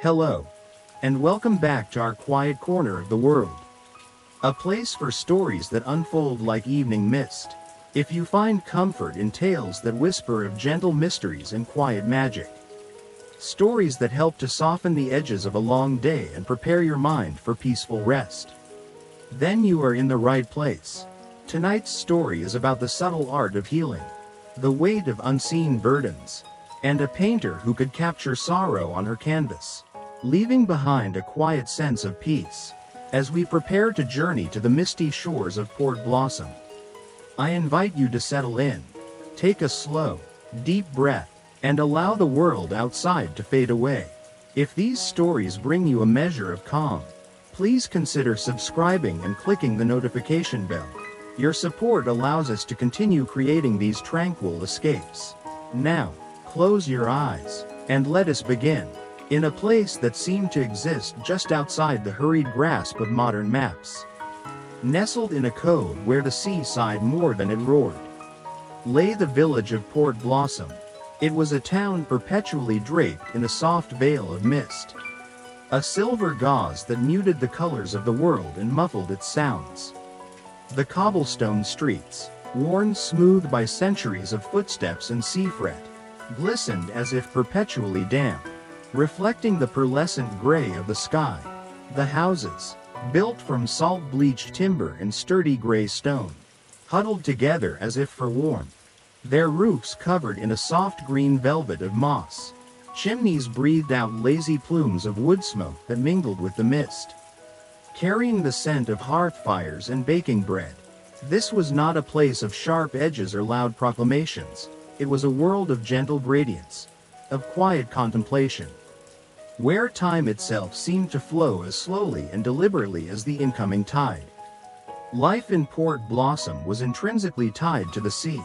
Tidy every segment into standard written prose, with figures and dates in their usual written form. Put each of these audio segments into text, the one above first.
Hello, and welcome back to our quiet corner of the world. A place for stories that unfold like evening mist. If you find comfort in tales that whisper of gentle mysteries and quiet magic. Stories that help to soften the edges of a long day and prepare your mind for peaceful rest. Then you are in the right place. Tonight's story is about the subtle art of healing, the weight of unseen burdens, and a painter who could capture sorrow on her canvas, leaving behind a quiet sense of peace. As we prepare to journey to the misty shores of Port Blossom, I invite you to settle in, take a slow, deep breath, and allow the world outside to fade away. If these stories bring you a measure of calm, please consider subscribing and clicking the notification bell. Your support allows us to continue creating these tranquil escapes. Now, close your eyes, and let us begin. In a place that seemed to exist just outside the hurried grasp of modern maps. Nestled in a cove where the sea sighed more than it roared, lay the village of Port Blossom. It was a town perpetually draped in a soft veil of mist. A silver gauze that muted the colors of the world and muffled its sounds. The cobblestone streets, worn smooth by centuries of footsteps and sea fret, glistened as if perpetually damp, reflecting the pearlescent gray of the sky. The houses, built from salt-bleached timber and sturdy gray stone, huddled together as if for warmth, their roofs covered in a soft green velvet of moss. Chimneys breathed out lazy plumes of wood smoke that mingled with the mist, carrying the scent of hearth fires and baking bread. This was not a place of sharp edges or loud proclamations. It was a world of gentle gradients, of quiet contemplation, where time itself seemed to flow as slowly and deliberately as the incoming tide. Life in Port Blossom was intrinsically tied to the sea.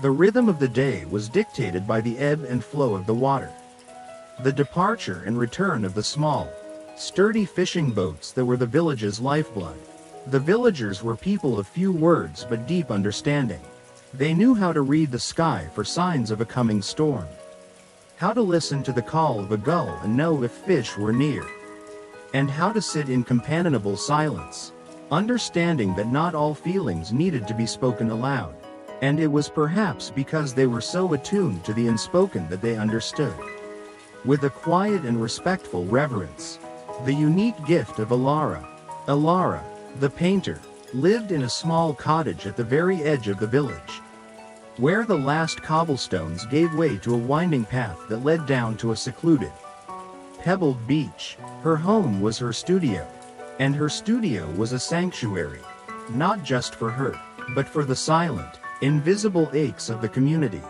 The rhythm of the day was dictated by the ebb and flow of the water, the departure and return of the small, sturdy fishing boats that were the village's lifeblood. The villagers were people of few words but deep understanding. They knew how to read the sky for signs of a coming storm, how to listen to the call of a gull and know if fish were near, and how to sit in companionable silence, understanding that not all feelings needed to be spoken aloud. And it was perhaps because they were so attuned to the unspoken that they understood, with a quiet and respectful reverence, the unique gift of Elara. Elara, the painter, lived in a small cottage at the very edge of the village, where the last cobblestones gave way to a winding path that led down to a secluded, pebbled beach. Her home was her studio, and her studio was a sanctuary, not just for her, but for the silent, invisible aches of the community.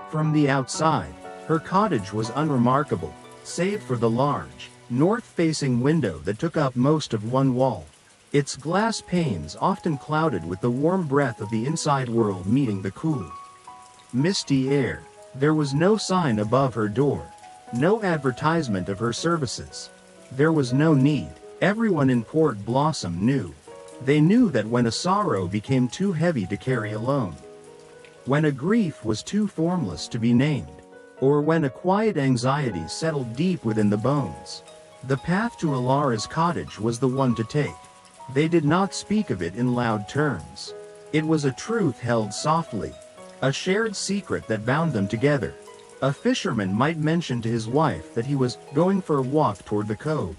From the outside, her cottage was unremarkable, save for the large, north-facing window that took up most of one wall, its glass panes often clouded with the warm breath of the inside world meeting the cool, misty air. There was no sign above her door, no advertisement of her services. There was no need. Everyone in Port Blossom knew. They knew that when a sorrow became too heavy to carry alone, when a grief was too formless to be named, or when a quiet anxiety settled deep within the bones, the path to Elara's cottage was the one to take. They did not speak of it in loud terms. It was a truth held softly, a shared secret that bound them together. A fisherman might mention to his wife that he was going for a walk toward the cove,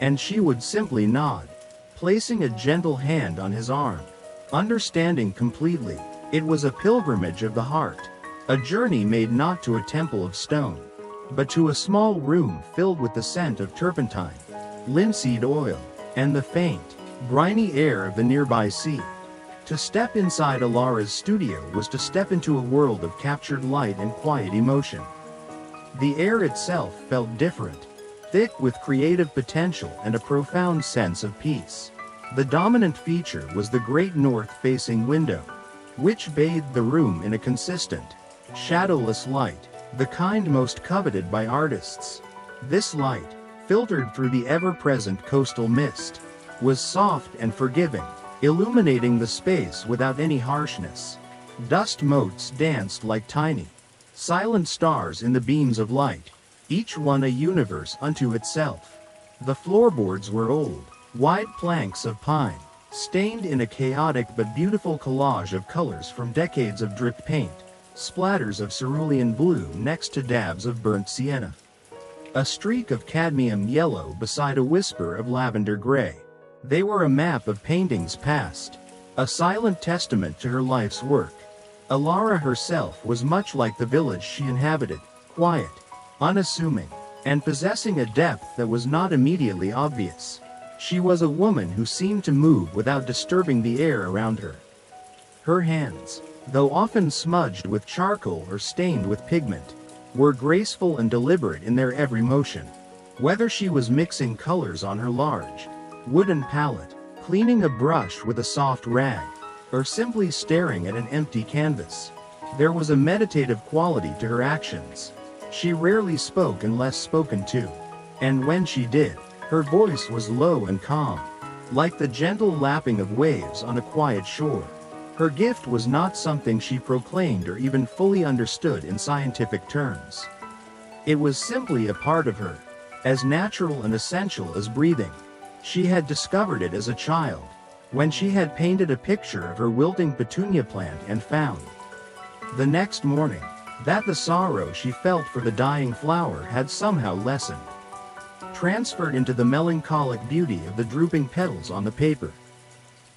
and she would simply nod, placing a gentle hand on his arm, understanding completely. It was a pilgrimage of the heart, a journey made not to a temple of stone, but to a small room filled with the scent of turpentine, linseed oil, and the faint, briny air of the nearby sea. To step inside Elara's studio was to step into a world of captured light and quiet emotion. The air itself felt different, thick with creative potential and a profound sense of peace. The dominant feature was the great north-facing window, which bathed the room in a consistent, shadowless light, the kind most coveted by artists. This light, filtered through the ever-present coastal mist, was soft and forgiving, illuminating the space without any harshness. Dust motes danced like tiny, silent stars in the beams of light, each one a universe unto itself. The floorboards were old, wide planks of pine, stained in a chaotic but beautiful collage of colors from decades of dripped paint, splatters of cerulean blue next to dabs of burnt sienna. A streak of cadmium yellow beside a whisper of lavender gray. They were a map of paintings past, a silent testament to her life's work. Elara herself was much like the village she inhabited, quiet, unassuming, and possessing a depth that was not immediately obvious. She was a woman who seemed to move without disturbing the air around her. Her hands, though often smudged with charcoal or stained with pigment, were graceful and deliberate in their every motion. Whether she was mixing colors on her large, wooden palette, cleaning a brush with a soft rag, or simply staring at an empty canvas, there was a meditative quality to her actions. She rarely spoke unless spoken to, and when she did, her voice was low and calm, like the gentle lapping of waves on a quiet shore. Her gift was not something she proclaimed or even fully understood in scientific terms. It was simply a part of her, as natural and essential as breathing. She had discovered it as a child, when she had painted a picture of her wilting petunia plant and found, the next morning, that the sorrow she felt for the dying flower had somehow lessened, transferred into the melancholic beauty of the drooping petals on the paper.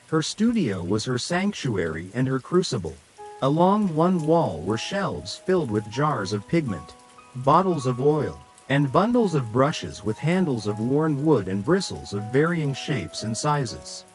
Her studio was her sanctuary and her crucible. Along one wall were shelves filled with jars of pigment, bottles of oil, and bundles of brushes with handles of worn wood and bristles of varying shapes and sizes.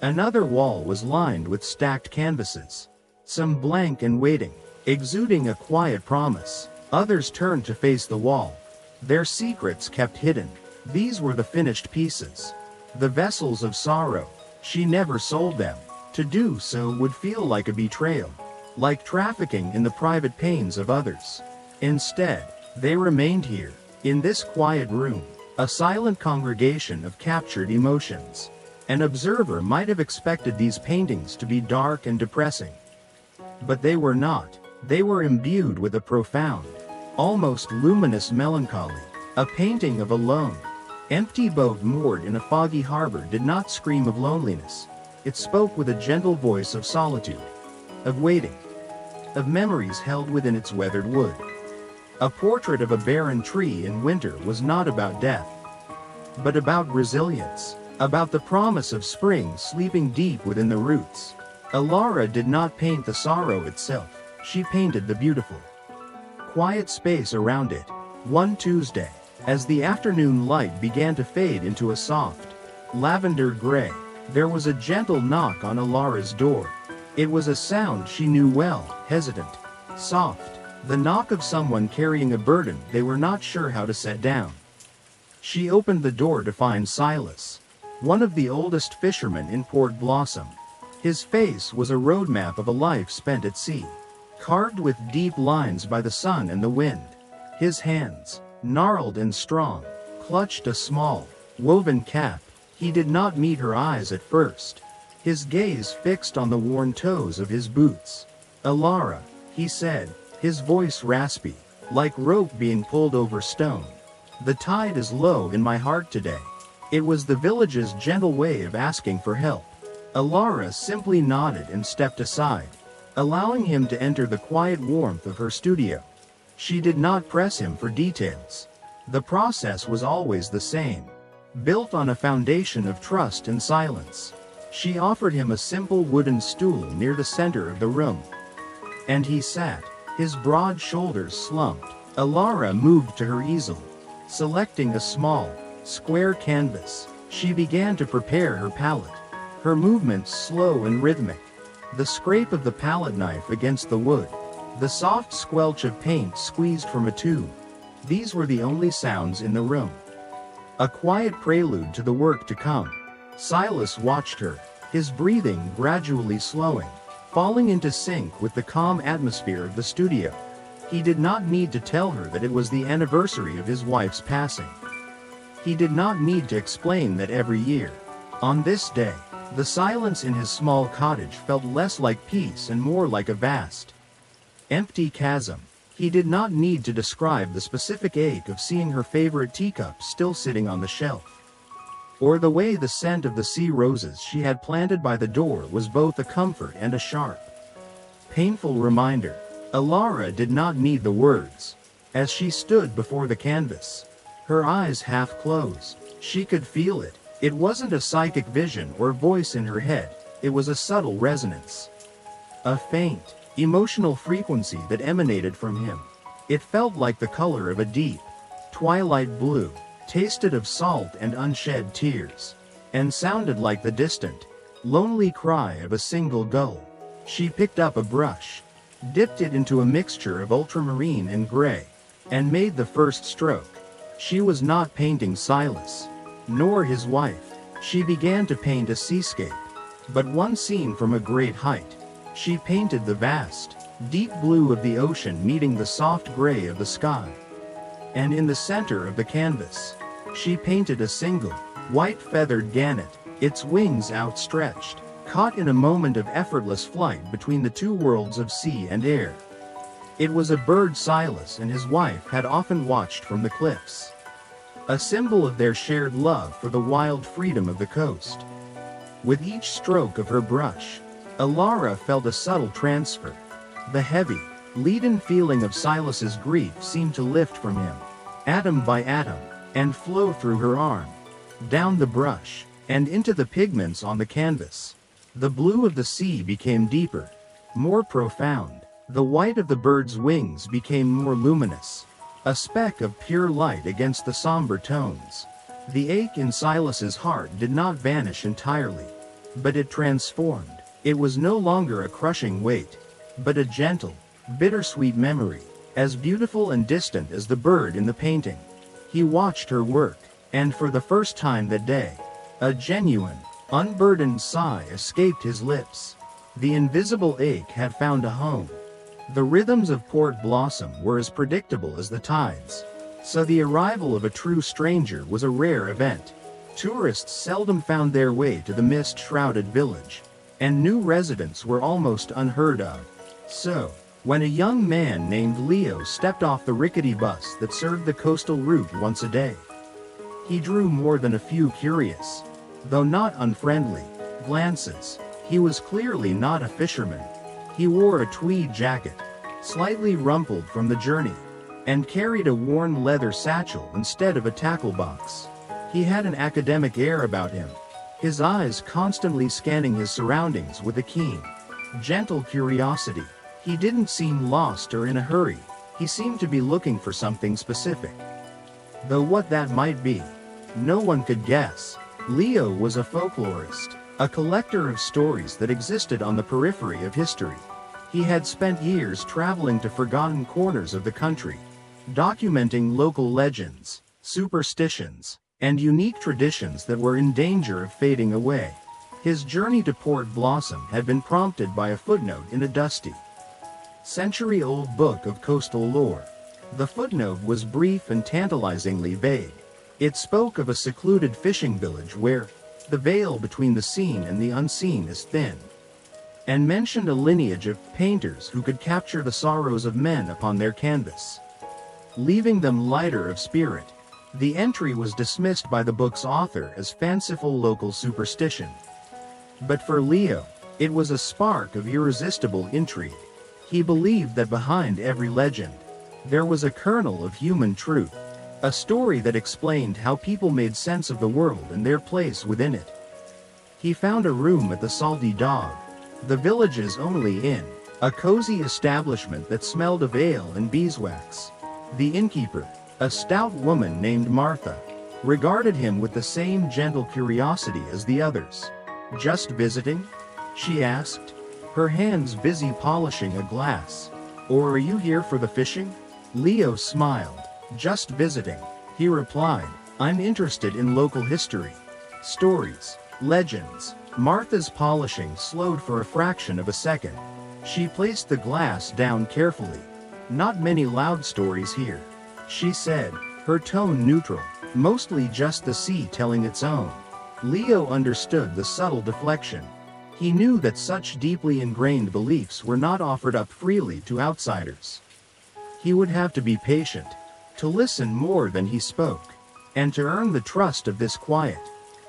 Another wall was lined with stacked canvases, some blank and waiting, exuding a quiet promise. Others turned to face the wall, their secrets kept hidden. These were the finished pieces, the vessels of sorrow. She never sold them. To do so would feel like a betrayal, like trafficking in the private pains of others. Instead, they remained here, in this quiet room, a silent congregation of captured emotions. An observer might have expected these paintings to be dark and depressing. But they were not. They were imbued with a profound, almost luminous melancholy. A painting of a lone, empty boat moored in a foggy harbor did not scream of loneliness. It spoke with a gentle voice of solitude, of waiting, of memories held within its weathered wood. A portrait of a barren tree in winter was not about death, but about resilience, about the promise of spring sleeping deep within the roots. Elara did not paint the sorrow itself, she painted the beautiful, quiet space around it. One Tuesday, as the afternoon light began to fade into a soft, lavender gray, there was a gentle knock on Elara's door. It was a sound she knew well, hesitant, soft, the knock of someone carrying a burden they were not sure how to set down. She opened the door to find Silas, one of the oldest fishermen in Port Blossom. His face was a roadmap of a life spent at sea, carved with deep lines by the sun and the wind. His hands, gnarled and strong, clutched a small, woven cap. He did not meet her eyes at first, his gaze fixed on the worn toes of his boots. "Elara," he said, his voice raspy, like rope being pulled over stone. "The tide is low in my heart today." It was the village's gentle way of asking for help. Elara simply nodded and stepped aside, allowing him to enter the quiet warmth of her studio. She did not press him for details. The process was always the same, built on a foundation of trust and silence. She offered him a simple wooden stool near the center of the room, and he sat, his broad shoulders slumped. Elara moved to her easel, selecting a small, square canvas. She began to prepare her palette, her movements slow and rhythmic. The scrape of the palette knife against the wood, the soft squelch of paint squeezed from a tube. These were the only sounds in the room, a quiet prelude to the work to come. Silas watched her, his breathing gradually slowing, falling into sync with the calm atmosphere of the studio. He did not need to tell her that it was the anniversary of his wife's passing. He did not need to explain that every year, on this day, the silence in his small cottage felt less like peace and more like a vast, empty chasm. He did not need to describe the specific ache of seeing her favorite teacup still sitting on the shelf. Or the way the scent of the sea roses she had planted by the door was both a comfort and a sharp, painful reminder. Elara did not need the words. As she stood before the canvas, her eyes half closed, she could feel it. It wasn't a psychic vision or voice in her head, it was a subtle resonance. A faint, emotional frequency that emanated from him. It felt like the color of a deep, twilight blue, tasted of salt and unshed tears, and sounded like the distant, lonely cry of a single gull. She picked up a brush, dipped it into a mixture of ultramarine and gray, and made the first stroke. She was not painting Silas, nor his wife. She began to paint a seascape, but one seen from a great height. She painted the vast, deep blue of the ocean meeting the soft gray of the sky. And in the center of the canvas, she painted a single, white-feathered gannet, its wings outstretched, caught in a moment of effortless flight between the two worlds of sea and air. It was a bird Silas and his wife had often watched from the cliffs, a symbol of their shared love for the wild freedom of the coast. With each stroke of her brush, Elara felt a subtle transfer. The heavy, leaden feeling of Silas's grief seemed to lift from him, atom by atom, and flow through her arm, down the brush, and into the pigments on the canvas. The blue of the sea became deeper, more profound. The white of the bird's wings became more luminous, a speck of pure light against the somber tones. The ache in Silas's heart did not vanish entirely, but it transformed. It was no longer a crushing weight, but a gentle, bittersweet memory, as beautiful and distant as the bird in the painting. He watched her work, and for the first time that day, a genuine, unburdened sigh escaped his lips. The invisible ache had found a home. The rhythms of Port Blossom were as predictable as the tides, so the arrival of a true stranger was a rare event. Tourists seldom found their way to the mist-shrouded village, and new residents were almost unheard of. So, when a young man named Leo stepped off the rickety bus that served the coastal route once a day, he drew more than a few curious, though not unfriendly, glances. He was clearly not a fisherman. He wore a tweed jacket, slightly rumpled from the journey, and carried a worn leather satchel instead of a tackle box. He had an academic air about him, his eyes constantly scanning his surroundings with a keen, gentle curiosity. He didn't seem lost or in a hurry. He seemed to be looking for something specific, though what that might be, no one could guess. Leo was a folklorist, a collector of stories that existed on the periphery of history. He had spent years traveling to forgotten corners of the country, documenting local legends, superstitions, and unique traditions that were in danger of fading away. His journey to Port Blossom had been prompted by a footnote in a dusty, century-old book of coastal lore. The footnote was brief and tantalizingly vague. It spoke of a secluded fishing village where the veil between the seen and the unseen is thin, and mentioned a lineage of painters who could capture the sorrows of men upon their canvas, leaving them lighter of spirit. The entry was dismissed by the book's author as fanciful local superstition. But for Leo, it was a spark of irresistible intrigue. He believed that behind every legend, there was a kernel of human truth, a story that explained how people made sense of the world and their place within it. He found a room at the Salty Dog, the village's only inn, a cozy establishment that smelled of ale and beeswax. The innkeeper, a stout woman named Martha, regarded him with the same gentle curiosity as the others. "Just visiting?" she asked, her hands busy polishing a glass. "Or are you here for the fishing?" Leo smiled. "Just visiting," he replied. "I'm interested in local history, stories, legends." Martha's polishing slowed for a fraction of a second. She placed the glass down carefully. "Not many loud stories here," she said, her tone neutral, "mostly just the sea telling its own." Leo understood the subtle deflection. He knew that such deeply ingrained beliefs were not offered up freely to outsiders. He would have to be patient, to listen more than he spoke, and to earn the trust of this quiet,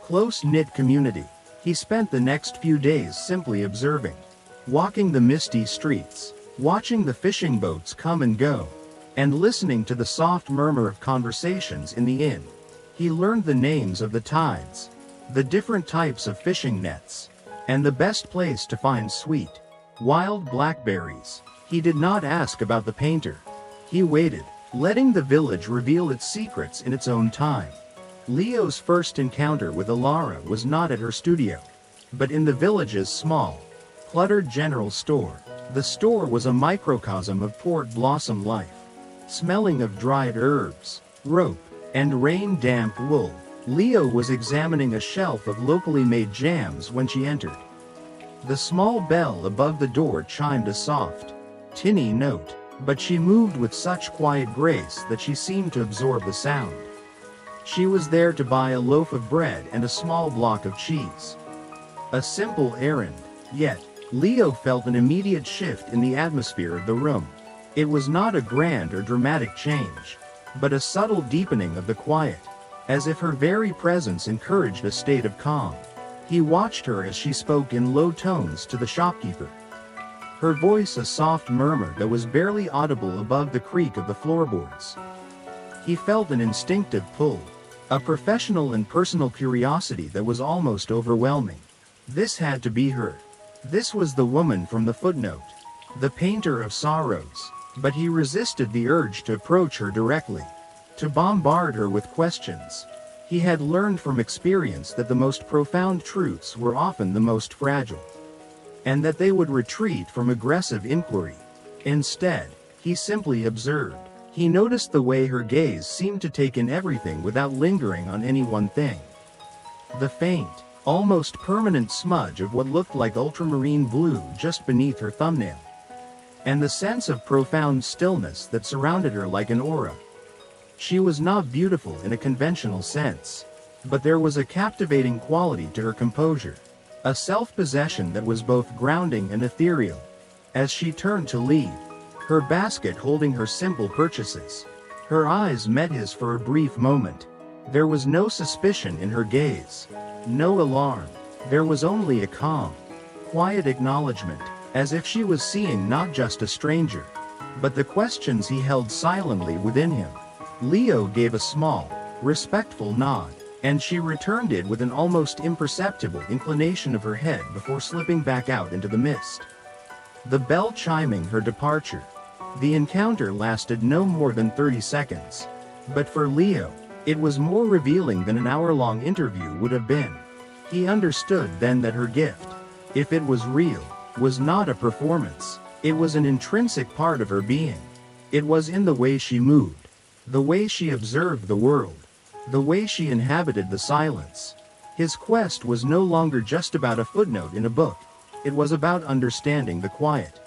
close-knit community. He spent the next few days simply observing, walking the misty streets, watching the fishing boats come and go, and listening to the soft murmur of conversations in the inn. He learned the names of the tides, the different types of fishing nets, and the best place to find sweet, wild blackberries. He did not ask about the painter. He waited, letting the village reveal its secrets in its own time. Leo's first encounter with Elara was not at her studio, but in the village's small, cluttered general store. The store was a microcosm of Port Blossom life, smelling of dried herbs, rope, and rain-damp wool. Leo was examining a shelf of locally made jams when she entered. The small bell above the door chimed a soft, tinny note, but she moved with such quiet grace that she seemed to absorb the sound. She was there to buy a loaf of bread and a small block of cheese. A simple errand, yet Leo felt an immediate shift in the atmosphere of the room. It was not a grand or dramatic change, but a subtle deepening of the quiet, as if her very presence encouraged a state of calm. He watched her as she spoke in low tones to the shopkeeper, her voice a soft murmur that was barely audible above the creak of the floorboards. He felt an instinctive pull, a professional and personal curiosity that was almost overwhelming. This had to be her. This was the woman from the footnote, the painter of sorrows. But he resisted the urge to approach her directly, to bombard her with questions. He had learned from experience that the most profound truths were often the most fragile, and that they would retreat from aggressive inquiry. Instead, he simply observed. He noticed the way her gaze seemed to take in everything without lingering on any one thing. The faint, almost permanent smudge of what looked like ultramarine blue just beneath her thumbnail, and the sense of profound stillness that surrounded her like an aura. She was not beautiful in a conventional sense, but there was a captivating quality to her composure, a self-possession that was both grounding and ethereal. As she turned to leave, her basket holding her simple purchases, her eyes met his for a brief moment. There was no suspicion in her gaze, no alarm. There was only a calm, quiet acknowledgement, as if she was seeing not just a stranger, but the questions he held silently within him. Leo gave a small, respectful nod, and she returned it with an almost imperceptible inclination of her head before slipping back out into the mist. The bell chiming her departure. The encounter lasted no more than 30 seconds, but for Leo, it was more revealing than an hour-long interview would have been. He understood then that her gift, if it was real, was not a performance. It was an intrinsic part of her being. It was in the way she moved, the way she observed the world, the way she inhabited the silence. His quest was no longer just about a footnote in a book. It was about understanding the quiet,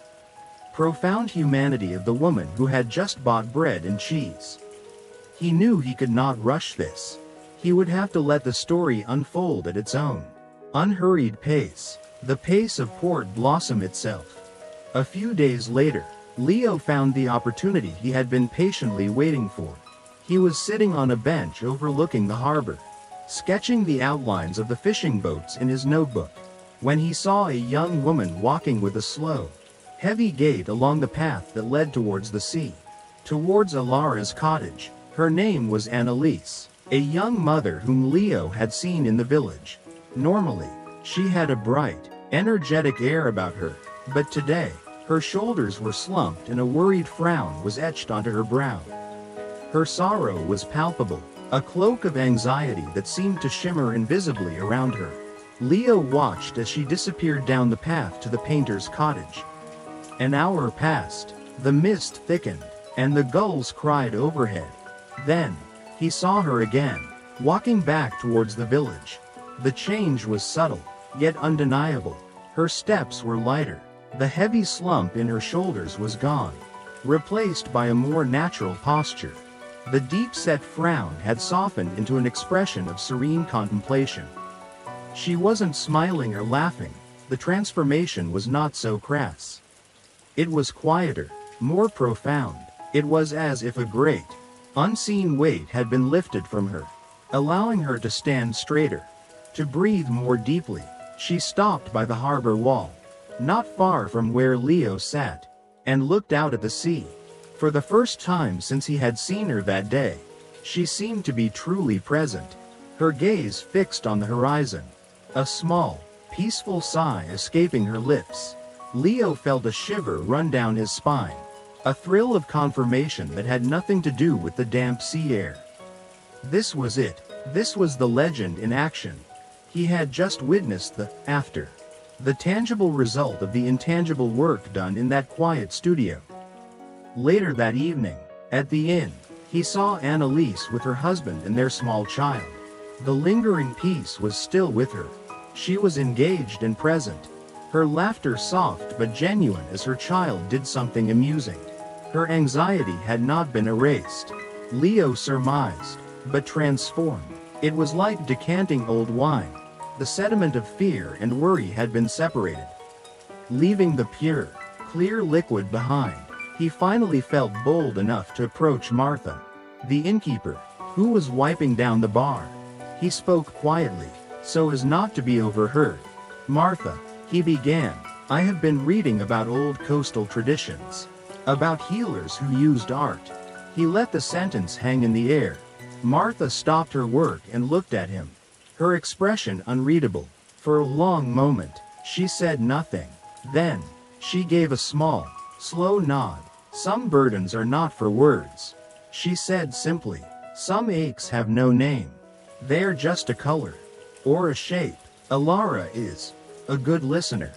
profound humanity of the woman who had just bought bread and cheese. He knew he could not rush this. He would have to let the story unfold at its own unhurried pace, the pace of Port Blossom itself. A few days later, Leo found the opportunity he had been patiently waiting for. He was sitting on a bench overlooking the harbor, sketching the outlines of the fishing boats in his notebook, when he saw a young woman walking with a slow, heavy gait along the path that led towards the sea, towards Elara's cottage. Her name was Annalise, a young mother whom Leo had seen in the village. Normally, she had a bright, energetic air about her, but today, her shoulders were slumped and a worried frown was etched onto her brow. Her sorrow was palpable, a cloak of anxiety that seemed to shimmer invisibly around her. Leo watched as she disappeared down the path to the painter's cottage. An hour passed, the mist thickened, and the gulls cried overhead. Then, he saw her again, walking back towards the village. The change was subtle, yet undeniable. Her steps were lighter. The heavy slump in her shoulders was gone, replaced by a more natural posture. The deep-set frown had softened into an expression of serene contemplation. She wasn't smiling or laughing. The transformation was not so crass. It was quieter, more profound. It was as if a great, unseen weight had been lifted from her, allowing her to stand straighter, to breathe more deeply. She stopped by the harbor wall, not far from where Leo sat, and looked out at the sea. For the first time since he had seen her that day, she seemed to be truly present, her gaze fixed on the horizon, a small, peaceful sigh escaping her lips. Leo felt a shiver run down his spine, a thrill of confirmation that had nothing to do with the damp sea air. This was it. This was the legend in action. He had just witnessed the after, the tangible result of the intangible work done in that quiet studio. Later that evening, at the inn, he saw Annalise with her husband and their small child. The lingering peace was still with her. She was engaged and present, her laughter soft but genuine as her child did something amusing. Her anxiety had not been erased, Leo surmised, but transformed. It was like decanting old wine. The sediment of fear and worry had been separated, leaving the pure, clear liquid behind. He finally felt bold enough to approach Martha, the innkeeper, who was wiping down the bar. He spoke quietly, so as not to be overheard. "Martha," he began, "I have been reading about old coastal traditions, about healers who used art." He let the sentence hang in the air. Martha stopped her work and looked at him, her expression unreadable. For a long moment, she said nothing. Then, she gave a small, slow nod. "Some burdens are not for words," she said simply. "Some aches have no name. They are just a color, or a shape." Elara is a good listener.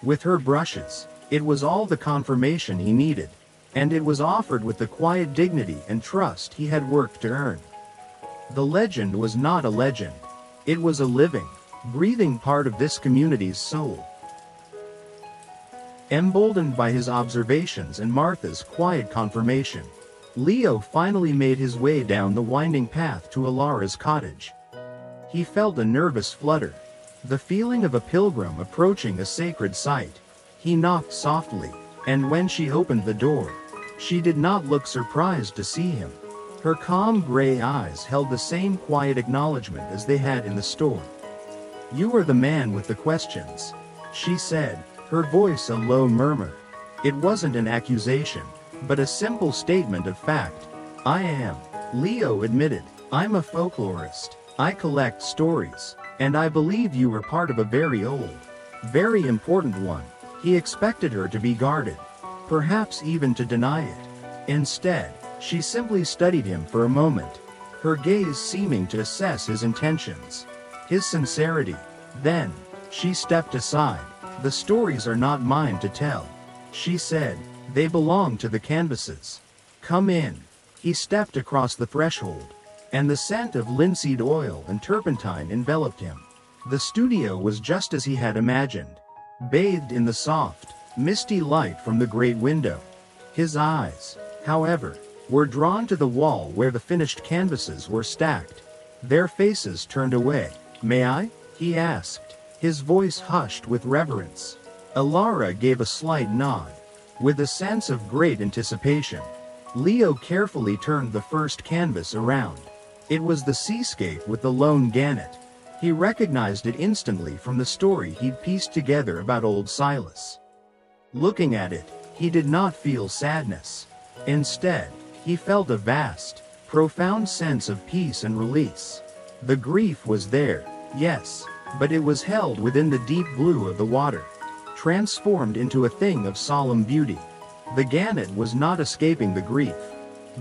With her brushes, it was all the confirmation he needed, and it was offered with the quiet dignity and trust he had worked to earn. The legend was not a legend. It was a living, breathing part of this community's soul. Emboldened by his observations and Martha's quiet confirmation, Leo finally made his way down the winding path to Elara's cottage. He felt a nervous flutter, the feeling of a pilgrim approaching a sacred site. He knocked softly, and when she opened the door, she did not look surprised to see him. Her calm gray eyes held the same quiet acknowledgement as they had in the store. "You are the man with the questions," she said, her voice a low murmur. It wasn't an accusation, but a simple statement of fact. "I am," Leo admitted. "I'm a folklorist. I collect stories, and I believe you are part of a very old, very important one." He expected her to be guarded, perhaps even to deny it. Instead, she simply studied him for a moment, her gaze seeming to assess his intentions, his sincerity. Then, she stepped aside. "The stories are not mine to tell," she said. "They belong to the canvases. Come in." He stepped across the threshold, and the scent of linseed oil and turpentine enveloped him. The studio was just as he had imagined, bathed in the soft, misty light from the great window. His eyes, however, were drawn to the wall where the finished canvases were stacked, their faces turned away. "May I?" he asked, his voice hushed with reverence. Elara gave a slight nod, with a sense of great anticipation. Leo carefully turned the first canvas around. It was the seascape with the lone gannet. He recognized it instantly from the story he'd pieced together about old Silas. Looking at it, he did not feel sadness. Instead, he felt a vast, profound sense of peace and release. The grief was there, yes, but it was held within the deep blue of the water, transformed into a thing of solemn beauty. The gannet was not escaping the grief,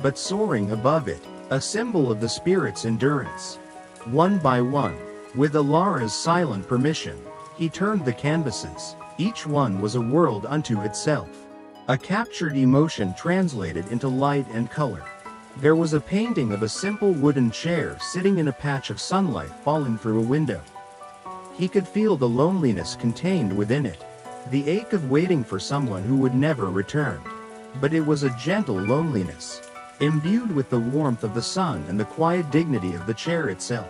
but soaring above it, a symbol of the spirit's endurance. One by one, with Elara's silent permission, he turned the canvases. Each one was a world unto itself, a captured emotion translated into light and color. There was a painting of a simple wooden chair sitting in a patch of sunlight falling through a window. He could feel the loneliness contained within it, the ache of waiting for someone who would never return. But it was a gentle loneliness, imbued with the warmth of the sun and the quiet dignity of the chair itself.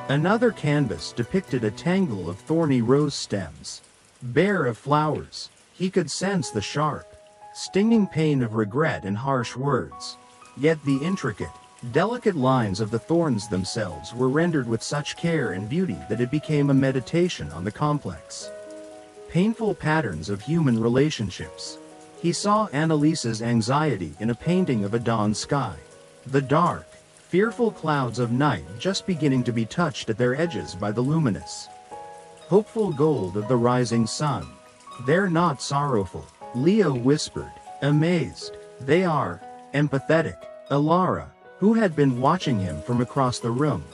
Another canvas depicted a tangle of thorny rose stems, bare of flowers. He could sense the sharp, stinging pain of regret and harsh words. Yet the intricate, delicate lines of the thorns themselves were rendered with such care and beauty that it became a meditation on the complex, painful patterns of human relationships. He saw Annalise's anxiety in a painting of a dawn sky. The dark, fearful clouds of night just beginning to be touched at their edges by the luminous, hopeful gold of the rising sun. "They're not sorrowful," Leo whispered, amazed. "They are empathetic." Elara, who had been watching him from across the room,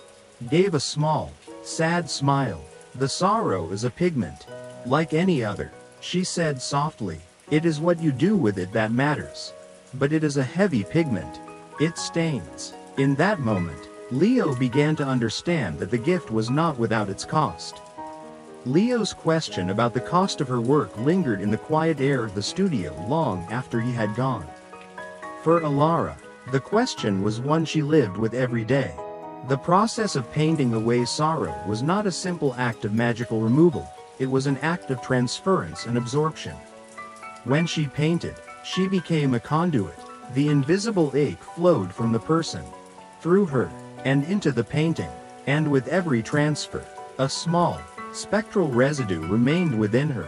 gave a small, sad smile. "The sorrow is a pigment, like any other," she said softly. "It is what you do with it that matters. But it is a heavy pigment. It stains." In that moment, Leo began to understand that the gift was not without its cost. Leo's question about the cost of her work lingered in the quiet air of the studio long after he had gone. For Elara, the question was one she lived with every day. The process of painting away sorrow was not a simple act of magical removal, it was an act of transference and absorption. When she painted, she became a conduit. The invisible ache flowed from the person, through her, and into the painting, and with every transfer, a small, spectral residue remained within her.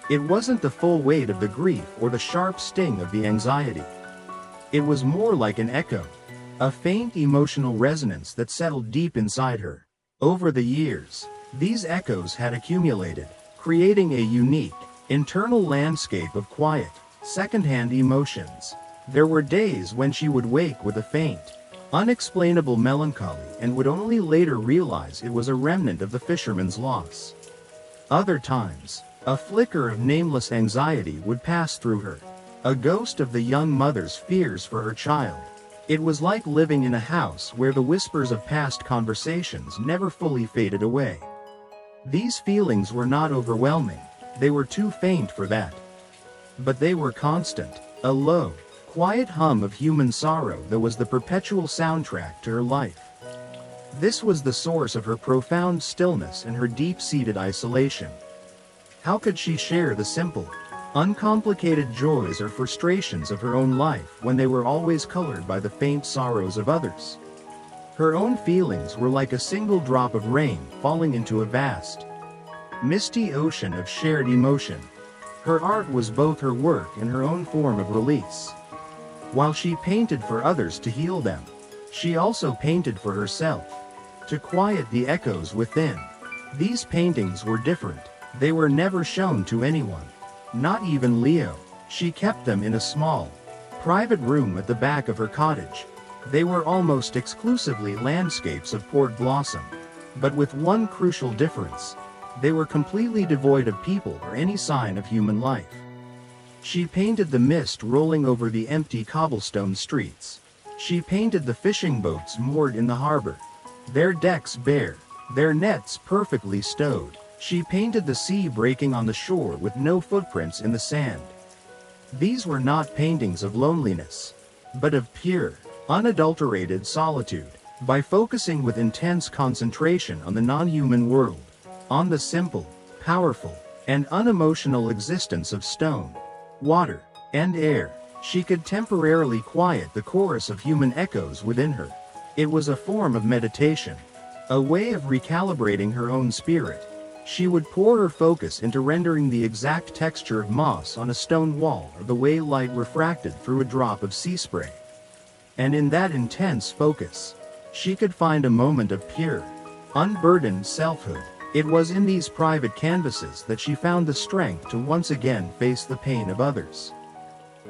It wasn't the full weight of the grief or the sharp sting of the anxiety. It was more like an echo, a faint emotional resonance that settled deep inside her. Over the years, these echoes had accumulated, creating a unique, internal landscape of quiet, secondhand emotions. There were days when she would wake with a faint, unexplainable melancholy and would only later realize it was a remnant of the fisherman's loss. Other times, a flicker of nameless anxiety would pass through her, a ghost of the young mother's fears for her child. It was like living in a house where the whispers of past conversations never fully faded away. These feelings were not overwhelming, they were too faint for that. But they were constant, a low, quiet hum of human sorrow that was the perpetual soundtrack to her life. This was the source of her profound stillness and her deep-seated isolation. How could she share the simple, uncomplicated joys or frustrations of her own life when they were always colored by the faint sorrows of others? Her own feelings were like a single drop of rain falling into a vast, misty ocean of shared emotion. Her art was both her work and her own form of release. While she painted for others to heal them, she also painted for herself, to quiet the echoes within. These paintings were different. They were never shown to anyone, not even Leo. She kept them in a small, private room at the back of her cottage. They were almost exclusively landscapes of port blossom, but with one crucial difference. They were completely devoid of people or any sign of human life. She painted the mist rolling over the empty cobblestone streets. She painted the fishing boats moored in the harbor, their decks bare, their nets perfectly stowed. She painted the sea breaking on the shore with no footprints in the sand. These were not paintings of loneliness, but of pure, unadulterated solitude. By focusing with intense concentration on the non-human world, on the simple, powerful, and unemotional existence of stone, water, and air, she could temporarily quiet the chorus of human echoes within her. It was a form of meditation, a way of recalibrating her own spirit. She would pour her focus into rendering the exact texture of moss on a stone wall or the way light refracted through a drop of sea spray. And in that intense focus, she could find a moment of pure, unburdened selfhood. It was in these private canvases that she found the strength to once again face the pain of others,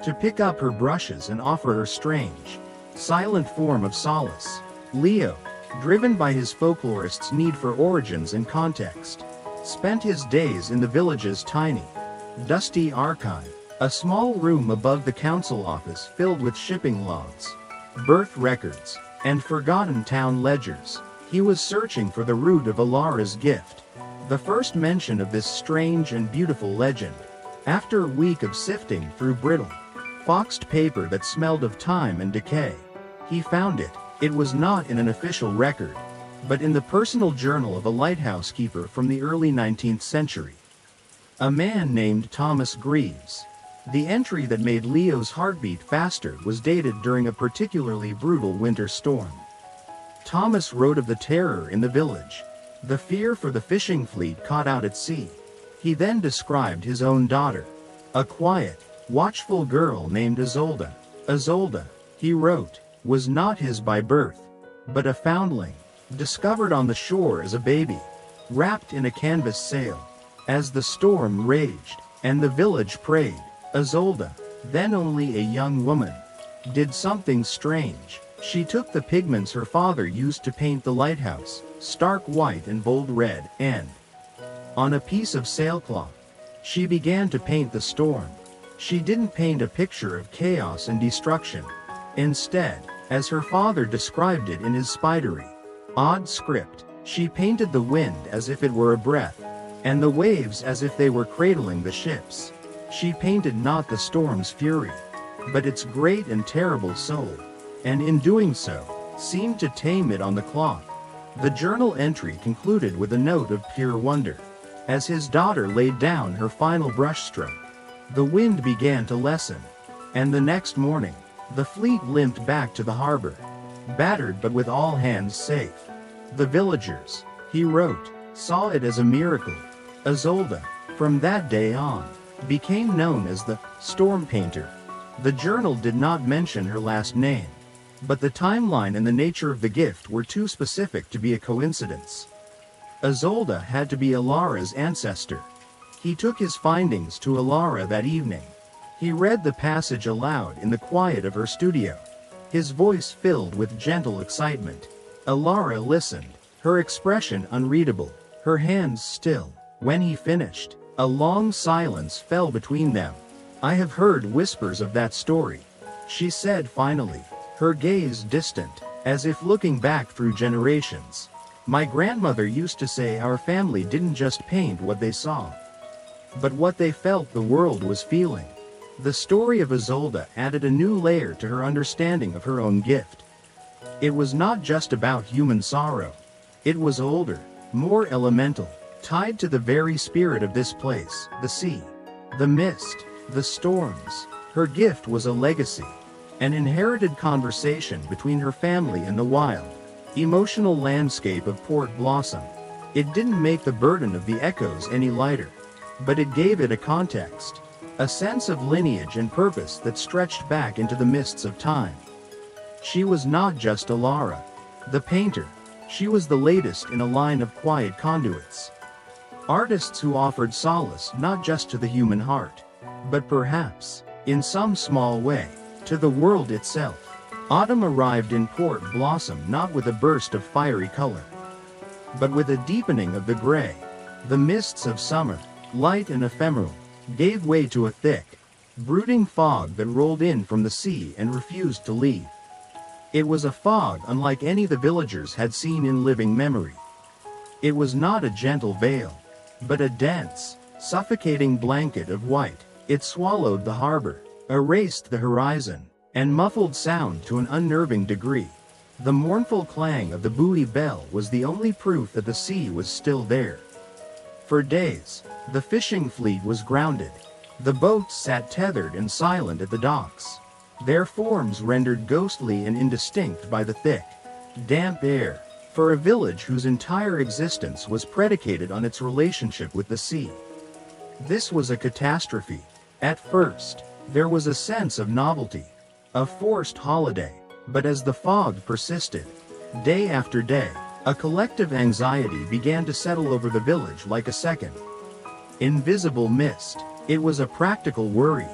to pick up her brushes and offer her strange, silent form of solace. Leo, driven by his folklorist's need for origins and context, spent his days in the village's tiny, dusty archive, a small room above the council office filled with shipping logs, birth records, and forgotten town ledgers. He was searching for the root of Elara's gift, the first mention of this strange and beautiful legend. After a week of sifting through brittle, foxed paper that smelled of time and decay, he found it. It was not in an official record, but in the personal journal of a lighthouse keeper from the early 19th century. A man named Thomas Greaves. The entry that made Leo's heartbeat faster was dated during a particularly brutal winter storm. Thomas wrote of the terror in the village, the fear for the fishing fleet caught out at sea. He then described his own daughter, a quiet, watchful girl named Isolde. Isolde, he wrote, was not his by birth, but a foundling, discovered on the shore as a baby, wrapped in a canvas sail. As the storm raged, and the village prayed, Isolde, then only a young woman, did something strange. She took the pigments her father used to paint the lighthouse, stark white and bold red, and, on a piece of sailcloth, she began to paint the storm. She didn't paint a picture of chaos and destruction. Instead, as her father described it in his spidery, odd script, she painted the wind as if it were a breath, and the waves as if they were cradling the ships. She painted not the storm's fury, but its great and terrible soul, and in doing so, seemed to tame it on the cloth. The journal entry concluded with a note of pure wonder. As his daughter laid down her final brushstroke, the wind began to lessen, and the next morning, the fleet limped back to the harbor, battered but with all hands safe. The villagers, he wrote, saw it as a miracle. Isolde, from that day on, became known as the storm painter. The journal did not mention her last name, but the timeline and the nature of the gift were too specific to be a coincidence. Isolde had to be Elara's ancestor. He took his findings to Elara that evening. He read the passage aloud in the quiet of her studio, his voice filled with gentle excitement. Elara listened, her expression unreadable, her hands still. When he finished, a long silence fell between them. "I have heard whispers of that story," she said finally, her gaze distant, as if looking back through generations. "My grandmother used to say our family didn't just paint what they saw, but what they felt the world was feeling." The story of Isolde added a new layer to her understanding of her own gift. It was not just about human sorrow. It was older, more elemental, tied to the very spirit of this place, the sea, the mist, the storms. Her gift was a legacy, an inherited conversation between her family and the wild, emotional landscape of Port Blossom. It didn't make the burden of the echoes any lighter, but it gave it a context, a sense of lineage and purpose that stretched back into the mists of time. She was not just Elara, the painter. She was the latest in a line of quiet conduits. Artists who offered solace not just to the human heart, but perhaps, in some small way, to the world itself. Autumn arrived in Port Blossom not with a burst of fiery color, but with a deepening of the gray. The mists of summer, light and ephemeral, gave way to a thick, brooding fog that rolled in from the sea and refused to leave. It was a fog unlike any the villagers had seen in living memory. It was not a gentle veil, but a dense, suffocating blanket of white. It swallowed the harbor, erased the horizon, and muffled sound to an unnerving degree. The mournful clang of the buoy bell was the only proof that the sea was still there. For days, the fishing fleet was grounded. The boats sat tethered and silent at the docks, their forms rendered ghostly and indistinct by the thick, damp air, for a village whose entire existence was predicated on its relationship with the sea. This was a catastrophe. At first, there was a sense of novelty, a forced holiday, but as the fog persisted, day after day, a collective anxiety began to settle over the village like a second, invisible mist. It was a practical worry.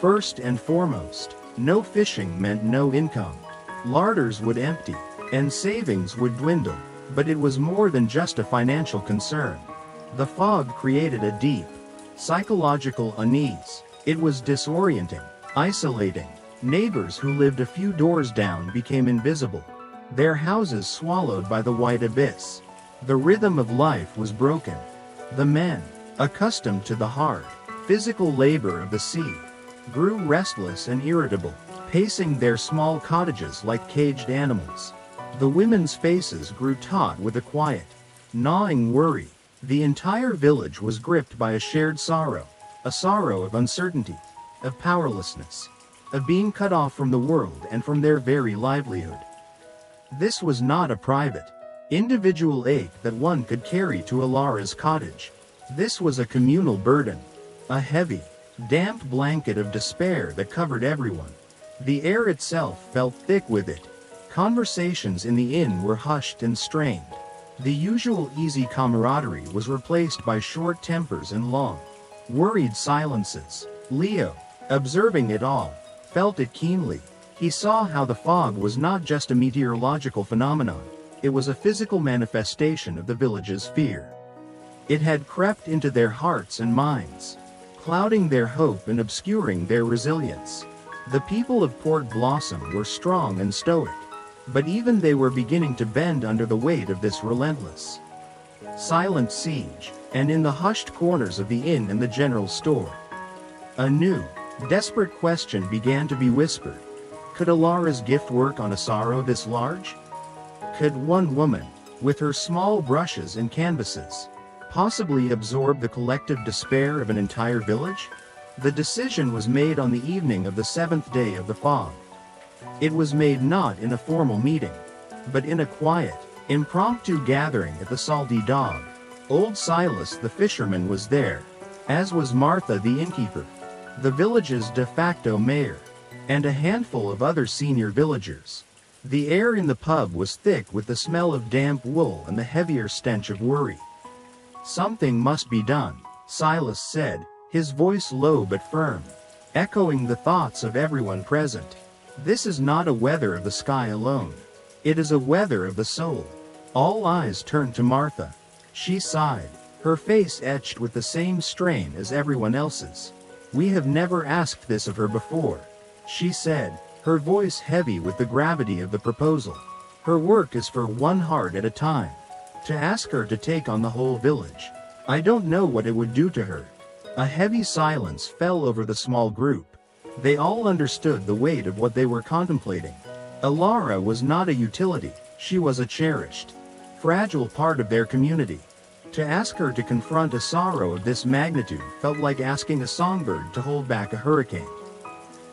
First and foremost, no fishing meant no income. Larders would empty, and savings would dwindle, but it was more than just a financial concern. The fog created a deep, psychological unease. It was disorienting, isolating. Neighbors who lived a few doors down became invisible, their houses swallowed by the white abyss. The rhythm of life was broken. The men, accustomed to the hard, physical labor of the sea, grew restless and irritable, pacing their small cottages like caged animals. The women's faces grew taut with a quiet, gnawing worry. The entire village was gripped by a shared sorrow, a sorrow of uncertainty. of powerlessness, of being cut off from the world and from their very livelihood. This was not a private, individual ache that one could carry to Elara's cottage. This was a communal burden, a heavy, damp blanket of despair that covered everyone. The air itself felt thick with it. Conversations in the inn were hushed and strained. The usual easy camaraderie was replaced by short tempers and long, worried silences. Leo, observing it all, felt it keenly. He saw how the fog was not just a meteorological phenomenon, it was a physical manifestation of the village's fear. It had crept into their hearts and minds, clouding their hope and obscuring their resilience. The people of Port Blossom were strong and stoic, but even they were beginning to bend under the weight of this relentless, silent siege. And in the hushed corners of the inn and the general store, a new, desperate question began to be whispered. Could Elara's gift work on a sorrow this large? Could one woman, with her small brushes and canvases, possibly absorb the collective despair of an entire village? The decision was made on the evening of the 7th day of the fog. It was made not in a formal meeting, but in a quiet, impromptu gathering at the Salty Dog. Old Silas the fisherman was there, as was Martha the innkeeper, the village's de facto mayor, and a handful of other senior villagers. The air in the pub was thick with the smell of damp wool and the heavier stench of worry. Something must be done, Silas said, his voice low but firm, echoing the thoughts of everyone present. This is not a weather of the sky alone. It is a weather of the soul. All eyes turned to Martha. She sighed, her face etched with the same strain as everyone else's. We have never asked this of her before, she said, her voice heavy with the gravity of the proposal. Her work is for one heart at a time. To ask her to take on the whole village, I don't know what it would do to her. A heavy silence fell over the small group. They all understood the weight of what they were contemplating. Elara was not a utility, she was a cherished, fragile part of their community. To ask her to confront a sorrow of this magnitude felt like asking a songbird to hold back a hurricane.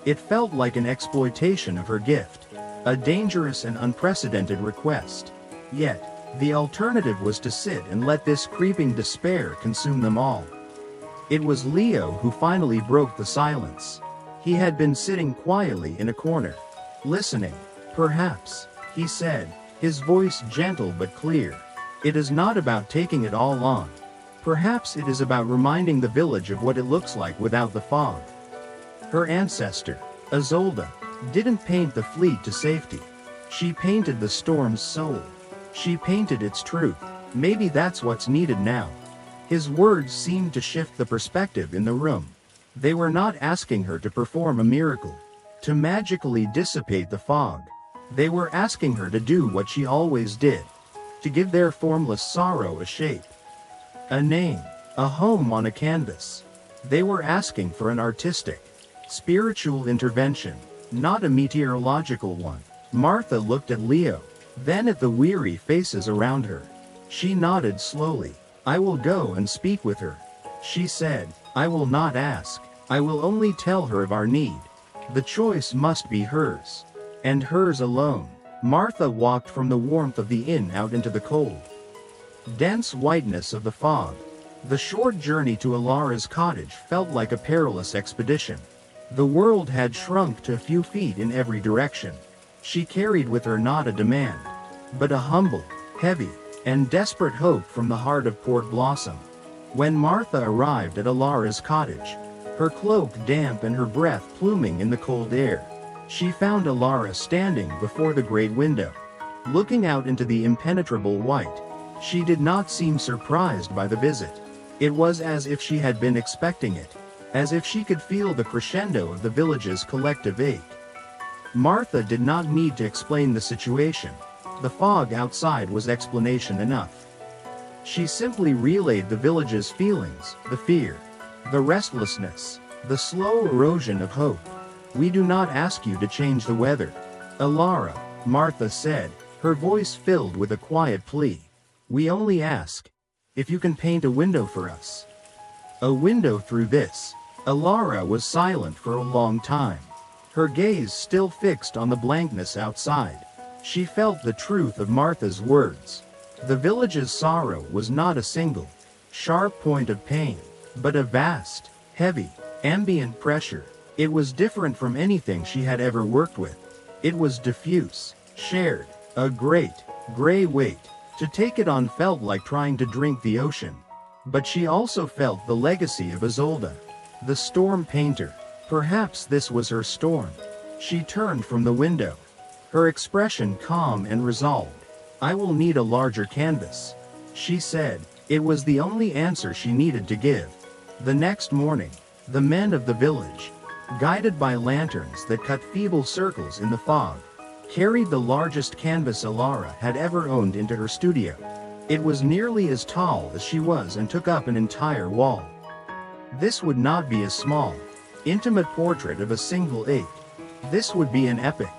It felt like an exploitation of her gift, a dangerous and unprecedented request. Yet, the alternative was to sit and let this creeping despair consume them all. It was Leo who finally broke the silence. He had been sitting quietly in a corner, listening. Perhaps, he said, his voice gentle but clear. It is not about taking it all on. Perhaps it is about reminding the village of what it looks like without the fog. Her ancestor, Isolde, didn't paint the fleet to safety. She painted the storm's soul. She painted its truth. Maybe that's what's needed now. His words seemed to shift the perspective in the room. They were not asking her to perform a miracle, to magically dissipate the fog. They were asking her to do what she always did, to give their formless sorrow a shape, a name, a home on a canvas. They were asking for an artistic, spiritual intervention, not a meteorological one. Martha looked at Leo, then at the weary faces around her. She nodded slowly. I will go and speak with her, she said. I will not ask. I will only tell her of our need. The choice must be hers, and hers alone. Martha walked from the warmth of the inn out into the cold, dense whiteness of the fog. The short journey to Elara's cottage felt like a perilous expedition. The world had shrunk to a few feet in every direction. She carried with her not a demand, but a humble, heavy, and desperate hope from the heart of Port Blossom. When Martha arrived at Elara's cottage, her cloak damp and her breath pluming in the cold air, she found Elara standing before the great window, looking out into the impenetrable white. She did not seem surprised by the visit. It was as if she had been expecting it, as if she could feel the crescendo of the village's collective ache. Martha did not need to explain the situation. The fog outside was explanation enough. She simply relayed the village's feelings, the fear, the restlessness, the slow erosion of hope. We do not ask you to change the weather, Elara, Martha said, her voice filled with a quiet plea. We only ask if you can paint a window for us. A window through this, Elara was silent for a long time, her gaze still fixed on the blankness outside. She felt the truth of Martha's words. The village's sorrow was not a single, sharp point of pain, but a vast, heavy, ambient pressure. It was different from anything she had ever worked with. It was diffuse, shared, a great, gray weight. To take it on felt like trying to drink the ocean. But she also felt the legacy of Isolde, the storm painter. Perhaps this was her storm. She turned from the window, her expression calm and resolved. "I will need a larger canvas," she said. It was the only answer she needed to give. The next morning, the men of the village, guided by lanterns that cut feeble circles in the fog, carried the largest canvas Elara had ever owned into her studio. It was nearly as tall as she was and took up an entire wall. This would not be a small, intimate portrait of a single ache. This would be an epic.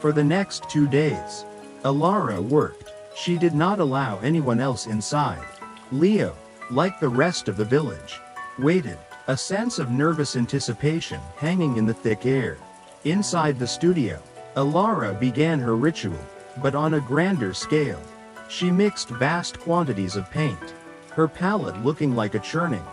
For the next 2 days, Elara worked. She did not allow anyone else inside. Leo, like the rest of the village, waited, a sense of nervous anticipation hanging in the thick air. Inside the studio, Elara began her ritual, but on a grander scale. She mixed vast quantities of paint, her palette looking like a churning,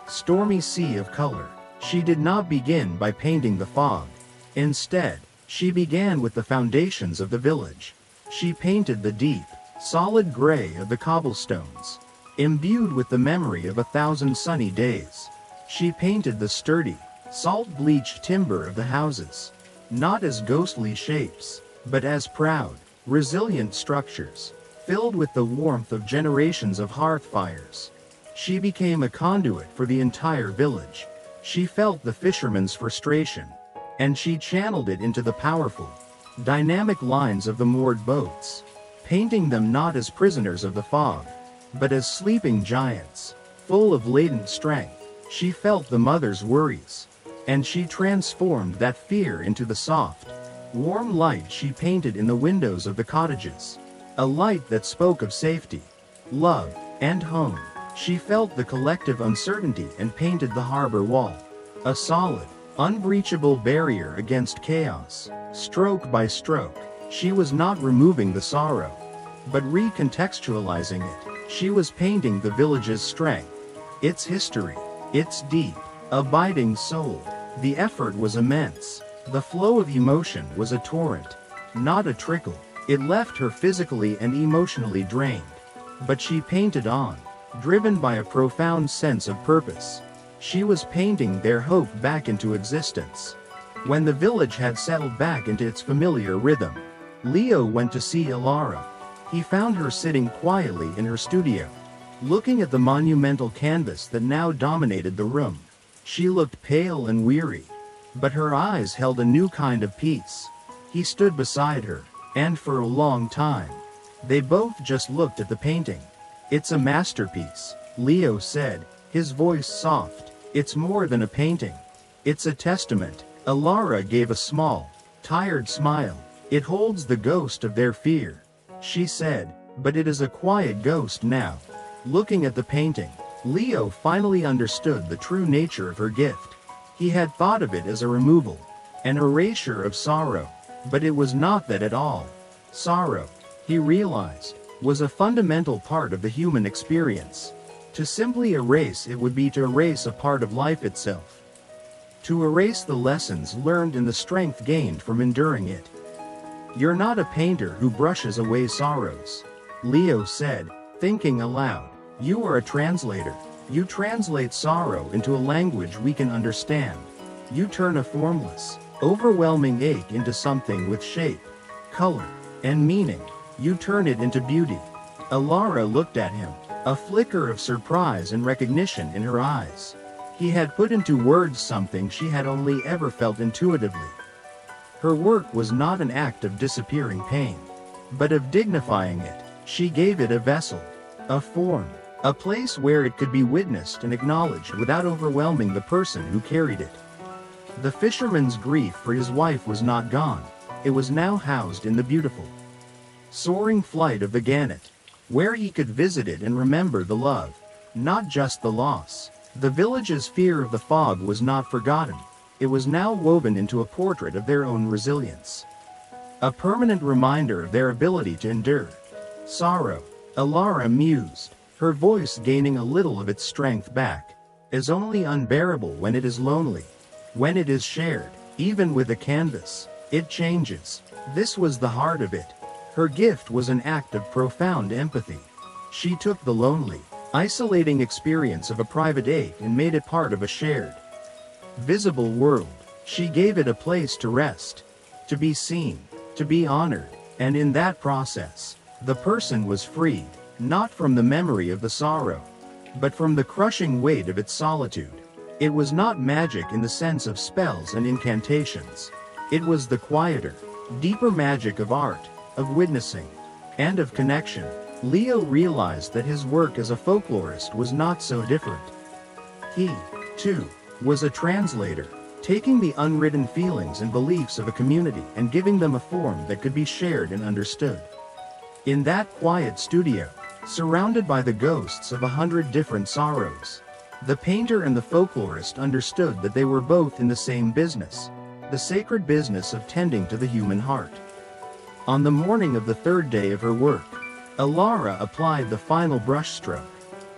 stormy sea of color. She did not begin by painting the fog. Instead, she began with the foundations of the village. She painted the deep, solid gray of the cobblestones, imbued with the memory of 1,000 sunny days. She painted the sturdy, salt-bleached timber of the houses, not as ghostly shapes, but as proud, resilient structures, filled with the warmth of generations of hearth fires. She became a conduit for the entire village. She felt the fishermen's frustration, and she channeled it into the powerful, dynamic lines of the moored boats, painting them not as prisoners of the fog, but as sleeping giants, full of latent strength. She felt the mother's worries, and she transformed that fear into the soft, warm light she painted in the windows of the cottages. A light that spoke of safety, love, and home. She felt the collective uncertainty and painted the harbor wall, a solid, unbreachable barrier against chaos. Stroke by stroke, she was not removing the sorrow, but recontextualizing it. She was painting the village's strength, its history, its deep, abiding soul. The effort was immense. The flow of emotion was a torrent, not a trickle. It left her physically and emotionally drained. But she painted on, driven by a profound sense of purpose. She was painting their hope back into existence. When the village had settled back into its familiar rhythm, Leo went to see Elara. He found her sitting quietly in her studio, looking at the monumental canvas that now dominated the room. She looked pale and weary, but her eyes held a new kind of peace. He stood beside her, and for a long time, they both just looked at the painting. "It's a masterpiece," Leo said, his voice soft. "It's more than a painting. It's a testament." Elara gave a small, tired smile. "It holds the ghost of their fear," she said, "but it is a quiet ghost now." Looking at the painting, Leo finally understood the true nature of her gift. He had thought of it as a removal, an erasure of sorrow, but it was not that at all. Sorrow, he realized, was a fundamental part of the human experience. To simply erase it would be to erase a part of life itself. To erase the lessons learned and the strength gained from enduring it. "You're not a painter who brushes away sorrows," Leo said, thinking aloud. "You are a translator. You translate sorrow into a language we can understand. You turn a formless, overwhelming ache into something with shape, color, and meaning. You turn it into beauty." Elara looked at him, a flicker of surprise and recognition in her eyes. He had put into words something she had only ever felt intuitively. Her work was not an act of disappearing pain, but of dignifying it. She gave it a vessel, a form, a place where it could be witnessed and acknowledged without overwhelming the person who carried it. The fisherman's grief for his wife was not gone. It was now housed in the beautiful, soaring flight of the gannet, where he could visit it and remember the love, not just the loss. The village's fear of the fog was not forgotten. It was now woven into a portrait of their own resilience. A permanent reminder of their ability to endure sorrow. Elara mused, her voice gaining a little of its strength back, is only unbearable when it is lonely. When it is shared, even with a canvas, it changes. This was the heart of it. Her gift was an act of profound empathy. She took the lonely, isolating experience of a private ache and made it part of a shared, visible world. She gave it a place to rest, to be seen, to be honored, and in that process, the person was freed, not from the memory of the sorrow, but from the crushing weight of its solitude. It was not magic in the sense of spells and incantations. It was the quieter, deeper magic of art, of witnessing, and of connection. Leo realized that his work as a folklorist was not so different. He, too, was a translator, taking the unwritten feelings and beliefs of a community and giving them a form that could be shared and understood. In that quiet studio, surrounded by the ghosts of 100 different sorrows, the painter and the folklorist understood that they were both in the same business, the sacred business of tending to the human heart. On the morning of the third day of her work, Elara applied the final brushstroke.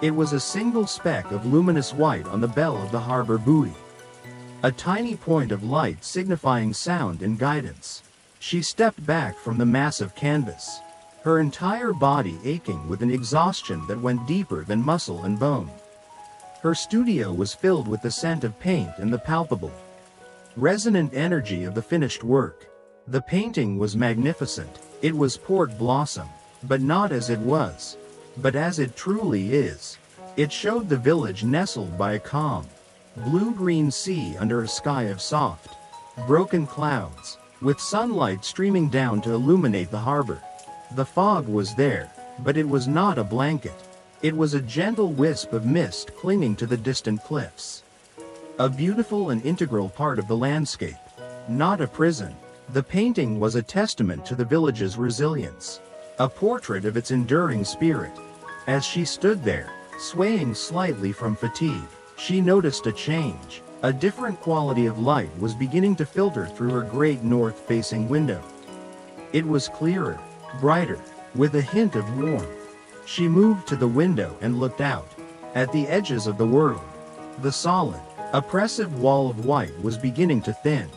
It was a single speck of luminous white on the bell of the harbor buoy. A tiny point of light signifying sound and guidance. She stepped back from the massive canvas, her entire body aching with an exhaustion that went deeper than muscle and bone. Her studio was filled with the scent of paint and the palpable, resonant energy of the finished work. The painting was magnificent. It was port blossom, but not as it was, but as it truly is. It showed the village nestled by a calm, blue-green sea under a sky of soft, broken clouds, with sunlight streaming down to illuminate the harbor. The fog was there, but it was not a blanket. It was a gentle wisp of mist clinging to the distant cliffs. A beautiful and integral part of the landscape, not a prison. The painting was a testament to the village's resilience, a portrait of its enduring spirit. As she stood there, swaying slightly from fatigue, she noticed a change. A different quality of light was beginning to filter through her great north-facing window. It was clearer, brighter, with a hint of warmth. She moved to the window and looked out. At the edges of the world, the solid, oppressive wall of white was beginning to thin.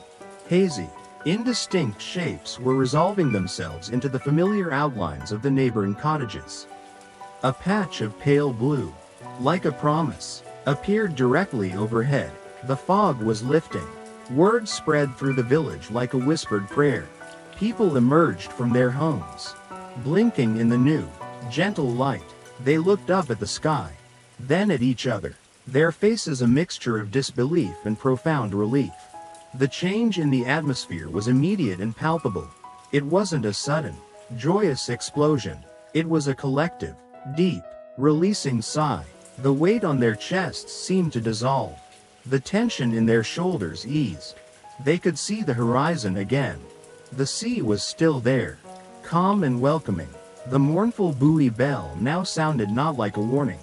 Hazy, indistinct shapes were resolving themselves into the familiar outlines of the neighboring cottages. A patch of pale blue, like a promise, appeared directly overhead. The fog was lifting. Word spread through the village like a whispered prayer. People emerged from their homes, blinking in the new, gentle light. They looked up at the sky, then at each other, their faces a mixture of disbelief and profound relief. The change in the atmosphere was immediate and palpable. It wasn't a sudden, joyous explosion. It was a collective, deep, releasing sigh. The weight on their chests seemed to dissolve. The tension in their shoulders eased. They could see the horizon again. The sea was still there, calm and welcoming. The mournful buoy bell now sounded not like a warning,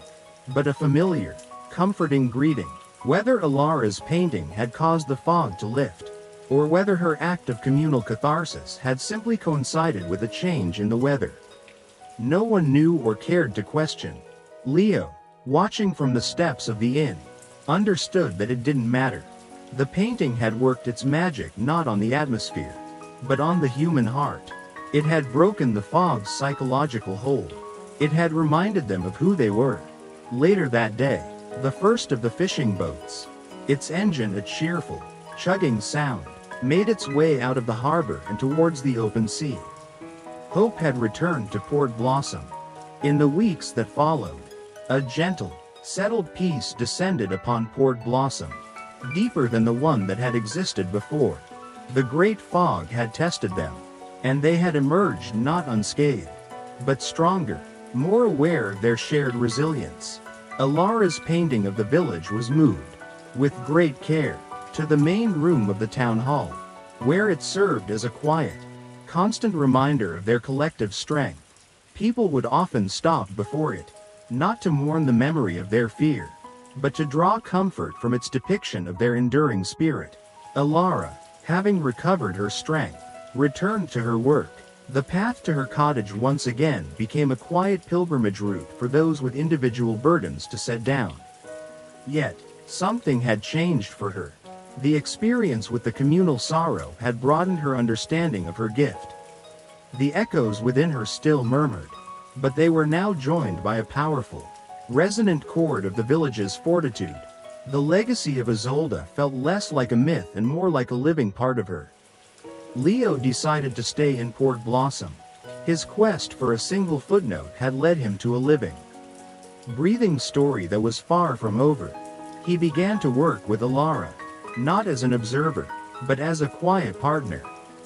but a familiar, comforting greeting. Whether Elara's painting had caused the fog to lift, or whether her act of communal catharsis had simply coincided with a change in the weather, no one knew or cared to question. Leo, watching from the steps of the inn, understood that it didn't matter. The painting had worked its magic not on the atmosphere, but on the human heart. It had broken the fog's psychological hold. It had reminded them of who they were. Later that day, the first of the fishing boats, its engine a cheerful, chugging sound, made its way out of the harbor and towards the open sea. Hope had returned to Port Blossom. In the weeks that followed, a gentle, settled peace descended upon Port Blossom, deeper than the one that had existed before. The great fog had tested them, and they had emerged not unscathed, but stronger, more aware of their shared resilience. Elara's painting of the village was moved, with great care, to the main room of the town hall, where it served as a quiet, constant reminder of their collective strength. People would often stop before it, not to mourn the memory of their fear, but to draw comfort from its depiction of their enduring spirit. Elara, having recovered her strength, returned to her work. The path to her cottage once again became a quiet pilgrimage route for those with individual burdens to set down. Yet, something had changed for her. The experience with the communal sorrow had broadened her understanding of her gift. The echoes within her still murmured, but they were now joined by a powerful, resonant chord of the village's fortitude. The legacy of Isolde felt less like a myth and more like a living part of her. Leo decided to stay in Port Blossom. His quest for a single footnote had led him to a living, breathing story that was far from over. He began to work with Elara, not as an observer, but as a quiet partner.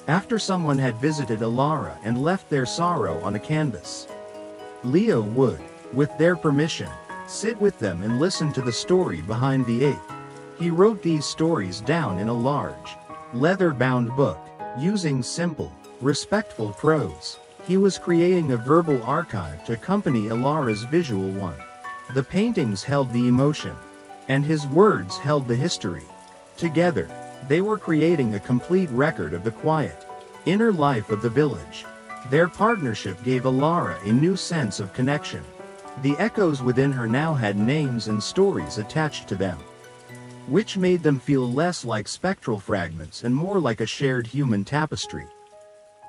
After someone had visited Elara and left their sorrow on a canvas, Leo would, with their permission, sit with them and listen to the story behind the ache. He wrote these stories down in a large, leather-bound book, using simple, respectful prose. He was creating a verbal archive to accompany Elara's visual one. The paintings held the emotion, and his words held the history. Together, they were creating a complete record of the quiet, inner life of the village. Their partnership gave Elara a new sense of connection. The echoes within her now had names and stories attached to them, which made them feel less like spectral fragments and more like a shared human tapestry.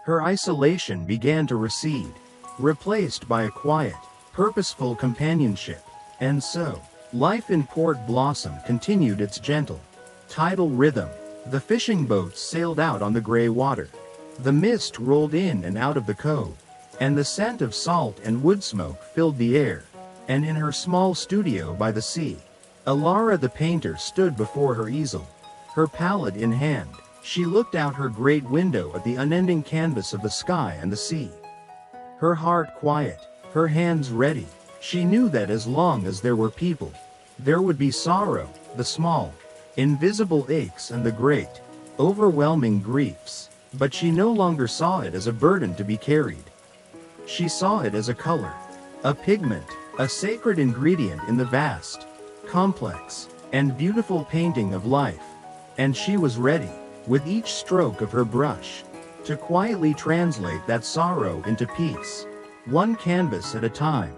Her isolation began to recede, replaced by a quiet, purposeful companionship. And so, life in Port Blossom continued its gentle, tidal rhythm. The fishing boats sailed out on the gray water. The mist rolled in and out of the cove, and the scent of salt and wood smoke filled the air. And in her small studio by the sea, Elara the painter stood before her easel, her palette in hand. She looked out her great window at the unending canvas of the sky and the sea. Her heart quiet, her hands ready. She knew that as long as there were people, there would be sorrow, the small, invisible aches and the great, overwhelming griefs. But she no longer saw it as a burden to be carried. She saw it as a color, a pigment, a sacred ingredient in the vast, complex, and beautiful painting of life. And she was ready, with each stroke of her brush, to quietly translate that sorrow into peace, one canvas at a time.